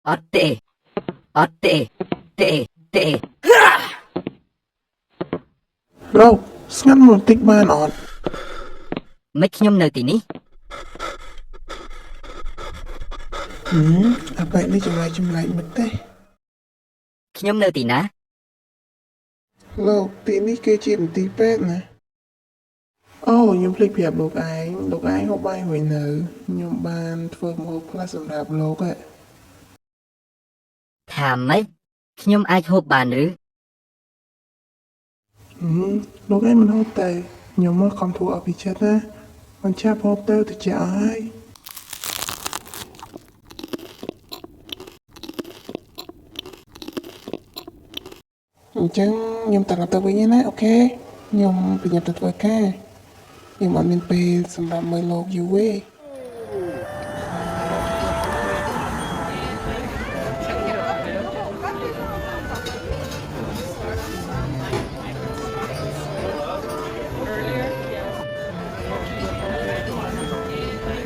អត់ទេអត់ទេទេ លោកស្ងាត់មកបន្តិចបានអត់ មិនខ្ញុំនៅទីនេះ អាបែកនេះចម្លែកមិនទេ ខ្ញុំនៅទីណា លោកទីនេះគឺជាមន្ទីរពេទ្យណាអូខ្ញុំភ្លេចប្រាប់លោកឯងហូបបាយវិញនៅខ្ញុំបានធ្វើម្ហូបខ្លះសម្រាប់លោកហ៎ ថាម៉េចខ្ញុំអាចហូបបានឬ លោកឯងមិនហូបទេខ្ញុំមកខំធ្វើអភិចិត្តណាមិនចាប់ហូបទៅទៅចាហើយអញ្ចឹងខ្ញុំត្រឡប់ទៅវិញណាអូខេខ្ញុំប្រញាប់ទៅធ្វើការខ្ញុំអត់មានពេលសម្រាប់មើលលោកយូរទេ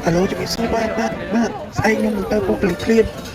អាឡូជំរាបសួរបាទស្អែកខ្ញុំនឹងទៅពុកភ្លាម